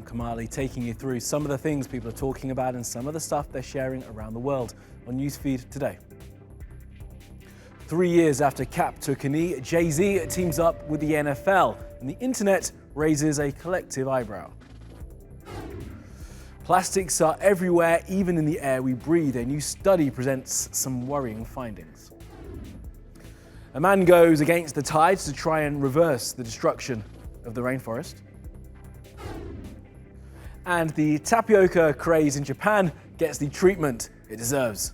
Kamali, taking you through some of the things people are talking about and some of the stuff they're sharing around the world on Newsfeed today. 3 years after Cap took a knee, Jay-Z teams up with the NFL, and the internet raises a collective eyebrow. Plastics are everywhere, even in the air we breathe. A new study presents some worrying findings. A man goes against the tides to try and reverse the destruction of the rainforest. And the tapioca craze in Japan gets the treatment it deserves.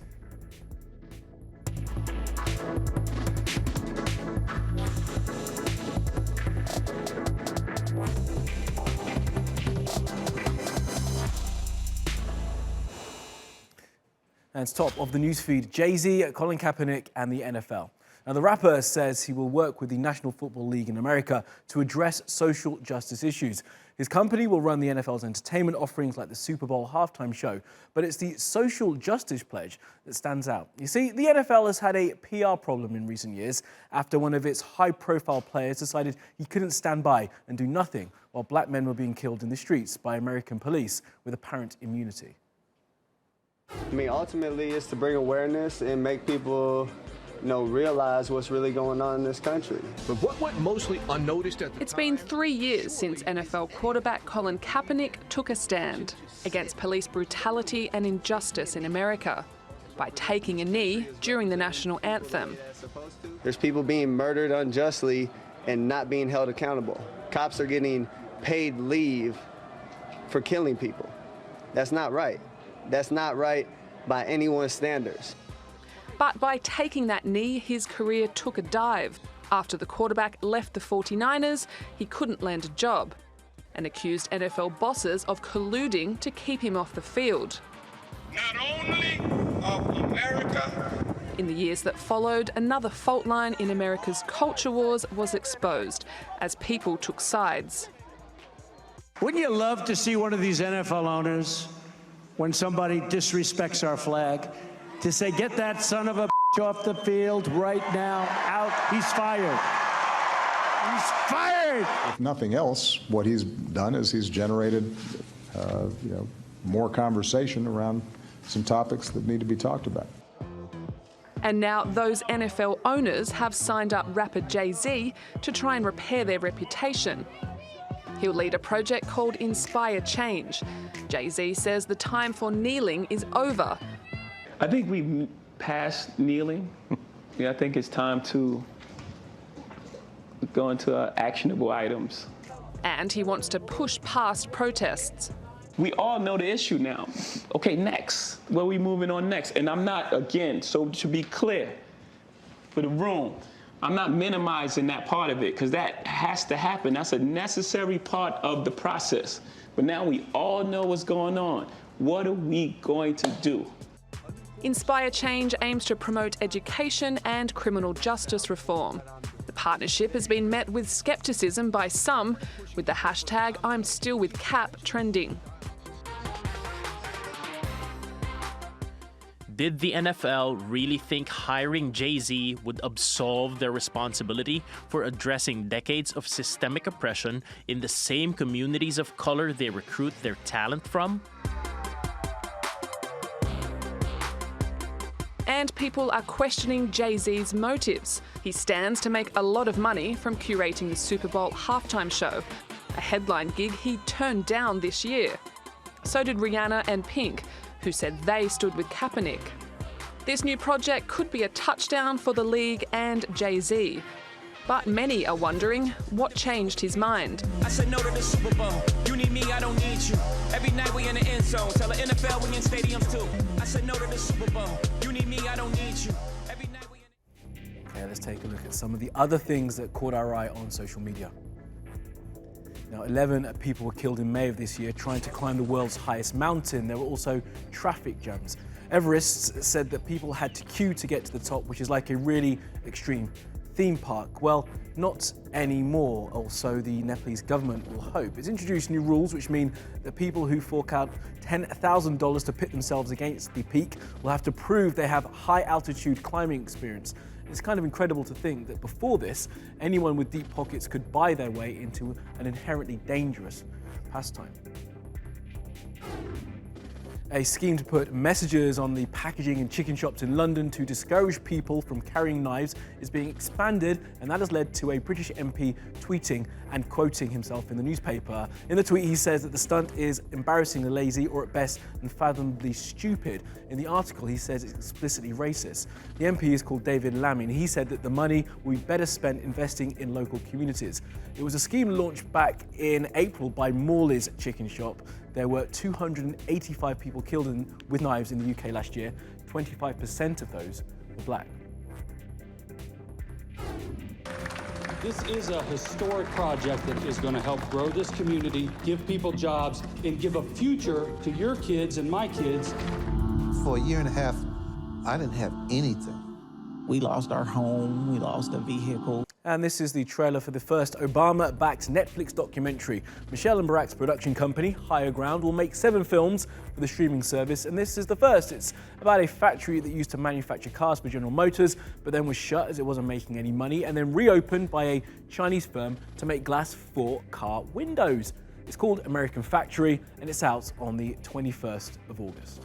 And it's top of the newsfeed, Jay-Z, Colin Kaepernick and the NFL. Now, the rapper says he will work with the National Football League in America to address social justice issues. His company will run the NFL's entertainment offerings like the Super Bowl halftime show, but it's the social justice pledge that stands out. You see, the NFL has had a PR problem in recent years after one of its high-profile players decided he couldn't stand by and do nothing while black men were being killed in the streets by American police with apparent immunity. I mean, ultimately, it's to bring awareness and make people realize what's really going on in this country. But what went mostly unnoticed at the It's been 3 years since NFL quarterback Colin Kaepernick took a stand against police brutality and injustice in America by taking a knee during the national anthem. There's people being murdered unjustly and not being held accountable. Cops are getting paid leave for killing people. That's not right. That's not right by anyone's standards. But by taking that knee, his career took a dive. After the quarterback left the 49ers, he couldn't land a job and accused NFL bosses of colluding to keep him off the field. Not only of America. In the years that followed, another fault line in America's culture wars was exposed as people took sides. Wouldn't you love to see one of these NFL owners, when somebody disrespects our flag, to say, get that son of a bitch off the field right now, out, he's fired. He's fired! If nothing else, what he's done is he's generated more conversation around some topics that need to be talked about. And now those NFL owners have signed up rapper Jay-Z to try and repair their reputation. He'll lead a project called Inspire Change. Jay-Z says the time for kneeling is over. I think we've passed kneeling. I think it's time to go into actionable items. And he wants to push past protests. We all know the issue now. Okay, next. Where are we moving on next? And I'm not, again, so to be clear for the room, I'm not minimizing that part of it because that has to happen. That's a necessary part of the process. But now we all know what's going on. What are we going to do? Inspire Change aims to promote education and criminal justice reform. The partnership has been met with skepticism by some, with the hashtag I'm Still With Cap trending. Did the NFL really think hiring Jay-Z would absolve their responsibility for addressing decades of systemic oppression in the same communities of color they recruit their talent from? And people are questioning Jay-Z's motives. He stands to make a lot of money from curating the Super Bowl halftime show, a headline gig he turned down this year. So did Rihanna and Pink, who said they stood with Kaepernick. This new project could be a touchdown for the league and Jay-Z. But many are wondering what changed his mind. I said no to the Super Bowl. You need me, I don't need you. Every night we in the end zone. Tell the NFL we in stadiums too. I said no to the Super Bowl. You need me, I don't need you. Every night we in. Okay, let's take a look at some of the other things that caught our eye on social media. Now, 11 people were killed in May of this year trying to climb the world's highest mountain. There were also traffic jams. Everest said that people had to queue to get to the top, which is like a really extreme theme park. Well, not anymore, or so the Nepalese government will hope. It's introduced new rules which mean that people who fork out $10,000 to pit themselves against the peak will have to prove they have high altitude climbing experience. It's kind of incredible to think that before this, anyone with deep pockets could buy their way into an inherently dangerous pastime. A scheme to put messages on the packaging in chicken shops in London to discourage people from carrying knives is being expanded, and that has led to a British MP tweeting and quoting himself in the newspaper. In the tweet, he says that the stunt is embarrassingly lazy or at best unfathomably stupid. In the article, he says it's explicitly racist. The MP is called David Lammy, and he said that the money will be better spent investing in local communities. It was a scheme launched back in April by Morley's chicken shop. There were 285 people killed with knives in the UK last year. 25% of those were black. This is a historic project that is going to help grow this community, give people jobs, and give a future to your kids and my kids. For a year and a half, I didn't have anything. We lost our home, we lost a vehicle. And this is the trailer for the first Obama-backed Netflix documentary. Michelle and Barack's production company, Higher Ground, will make 7 films for the streaming service, and this is the first. It's about a factory that used to manufacture cars for General Motors, but then was shut as it wasn't making any money, and then reopened by a Chinese firm to make glass for car windows. It's called American Factory, and it's out on the 21st of August.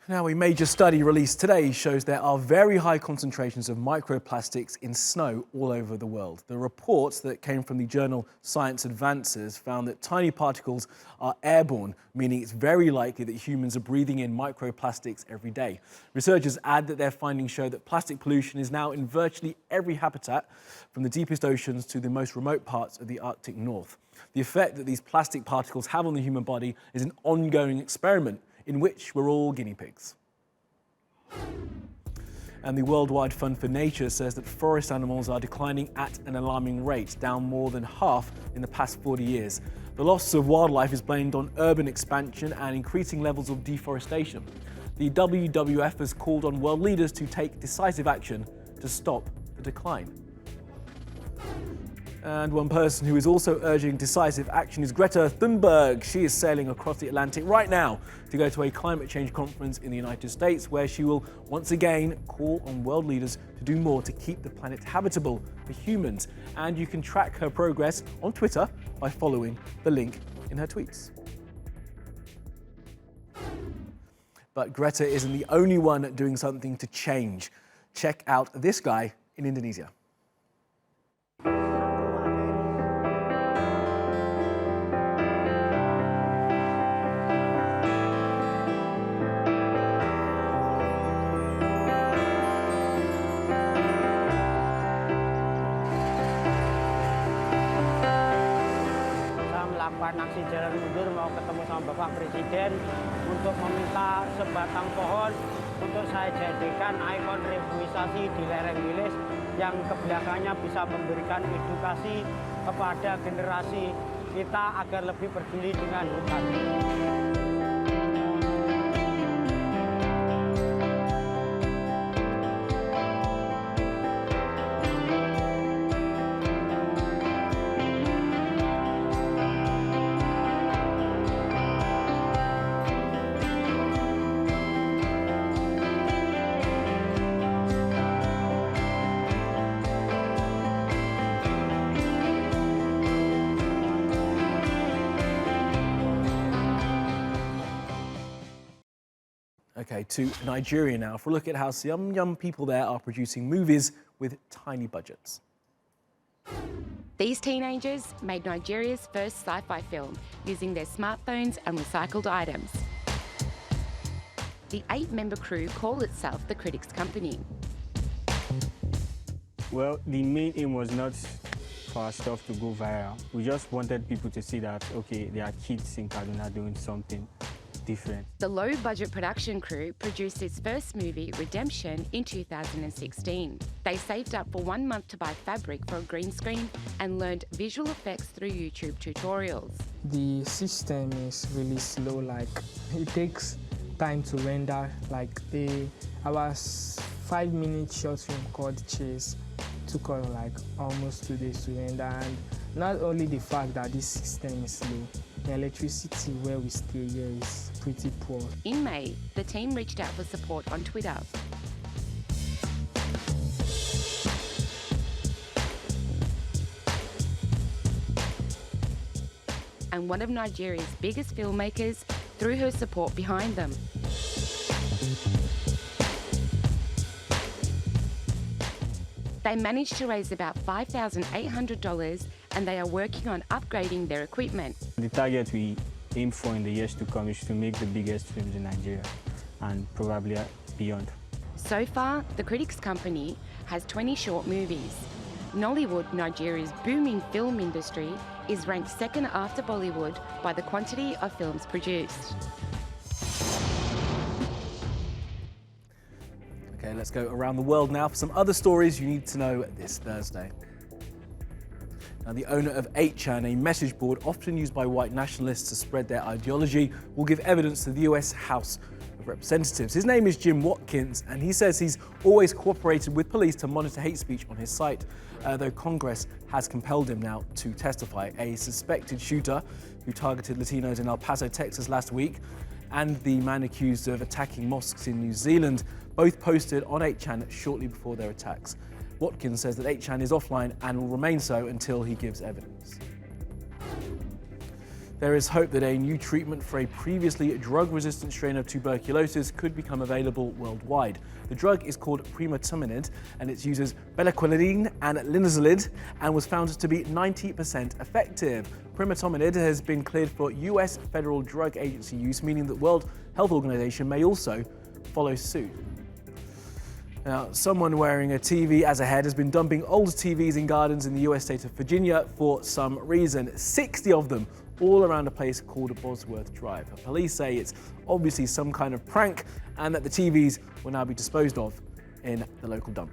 Now, a major study released today shows there are very high concentrations of microplastics in snow all over the world. The reports that came from the journal Science Advances found that tiny particles are airborne, meaning it's very likely that humans are breathing in microplastics every day. Researchers add that their findings show that plastic pollution is now in virtually every habitat, from the deepest oceans to the most remote parts of the Arctic North. The effect that these plastic particles have on the human body is an ongoing experiment in which we're all guinea pigs. And the Worldwide Fund for Nature says that forest animals are declining at an alarming rate, down more than half in the past 40 years. The loss of wildlife is blamed on urban expansion and increasing levels of deforestation. The WWF has called on world leaders to take decisive action to stop the decline. And one person who is also urging decisive action is Greta Thunberg. She is sailing across the Atlantic right now to go to a climate change conference in the United States, where she will once again call on world leaders to do more to keep the planet habitable for humans. And you can track her progress on Twitter by following the link in her tweets. But Greta isn't the only one doing something to change. Check out this guy in Indonesia. Aksi jalan mundur mau ketemu sama Bapak Presiden untuk meminta sebatang pohon untuk saya jadikan ikon reboisasi di lereng Wilis yang kebelakangnya bisa memberikan edukasi kepada generasi kita agar lebih peduli dengan hutan. Okay, to Nigeria now for a look at how some young people there are producing movies with tiny budgets. These teenagers made Nigeria's first sci-fi film using their smartphones and recycled items. The 8-member crew call itself the Critics Company. Well, the main aim was not for our stuff to go viral. We just wanted people to see that, okay, there are kids in Kaduna doing something different. The low-budget production crew produced its first movie, Redemption, in 2016. They saved up for 1 month to buy fabric for a green screen and learned visual effects through YouTube tutorials. The system is really slow, like it takes time to render. Like our 5-minute short film called Chase took us like almost 2 days to render, and not only the fact that this system is slow, the electricity where we stay here is pretty poor. In May, the team reached out for support on Twitter. and one of Nigeria's biggest filmmakers, threw her support behind them. They managed to raise about $5,800 and they are working on upgrading their equipment. The target we aim for in the years to come is to make the biggest films in Nigeria and probably beyond. So far, the Critics Company has 20 short movies. Nollywood, Nigeria's booming film industry, is ranked second after Bollywood by the quantity of films produced. Okay, let's go around the world now for some other stories you need to know this Thursday. Now, the owner of 8chan, a message board often used by white nationalists to spread their ideology, will give evidence to the US House of Representatives. His name is Jim Watkins, and he says he's always cooperated with police to monitor hate speech on his site, though Congress has compelled him now to testify. A suspected shooter who targeted Latinos in El Paso, Texas last week, and the man accused of attacking mosques in New Zealand both posted on 8chan shortly before their attacks. Watkins says that 8chan is offline and will remain so until he gives evidence. There is hope that a new treatment for a previously drug-resistant strain of tuberculosis could become available worldwide. The drug is called primatominid, and it uses betaquilidine and linezolid and was found to be 90% effective. Primatominid has been cleared for US Federal Drug Agency use, meaning that World Health Organization may also follow suit. Now, someone wearing a TV as a head has been dumping old TVs in gardens in the US state of Virginia for some reason. 60 of them, all around a place called Bosworth Drive. The police say it's obviously some kind of prank and that the TVs will now be disposed of in the local dump.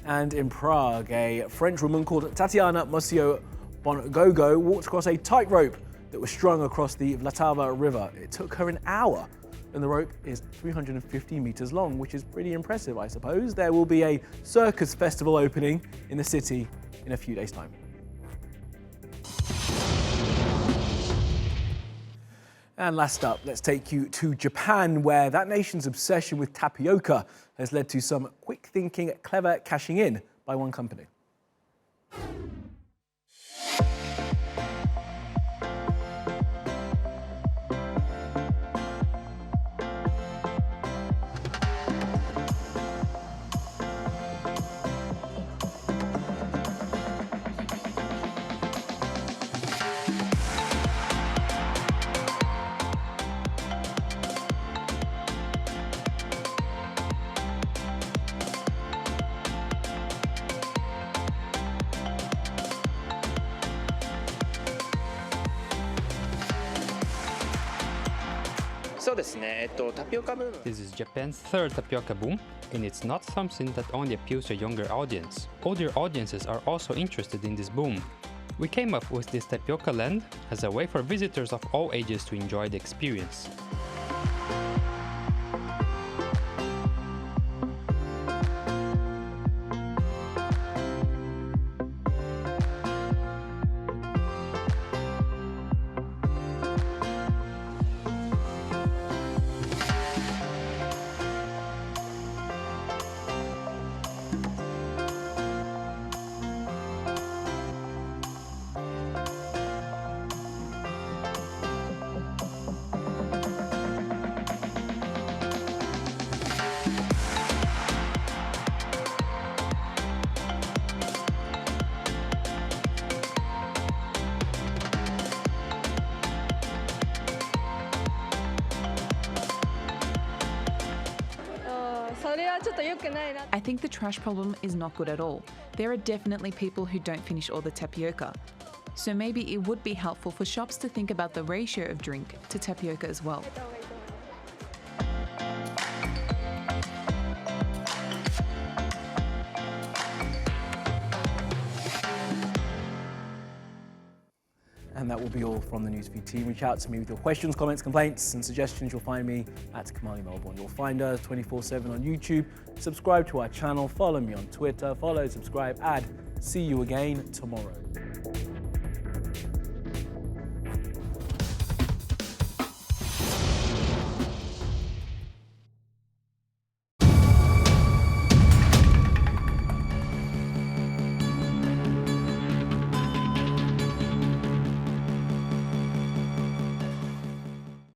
And in Prague, a French woman called Tatiana Mosio Bongogo walked across a tightrope that was strung across the Vltava River. It took her an hour, and the rope is 350 meters long, which is pretty impressive, I suppose. There will be a circus festival opening in the city in a few days' time. And last up, let's take you to Japan, where that nation's obsession with tapioca has led to some quick-thinking, clever cashing in by one company. This is Japan's third tapioca boom, and it's not something that only appeals to a younger audience. Older audiences are also interested in this boom. We came up with this tapioca land as a way for visitors of all ages to enjoy the experience. I think the trash problem is not good at all. There are definitely people who don't finish all the tapioca. So maybe it would be helpful for shops to think about the ratio of drink to tapioca as well. And that will be all from the Newsfeed team. Reach out to me with your questions, comments, complaints, and suggestions. You'll find me at Kamali Melbourne. You'll find us 24/7 on YouTube. Subscribe to our channel. Follow me on Twitter. Follow, subscribe, add. See you again tomorrow.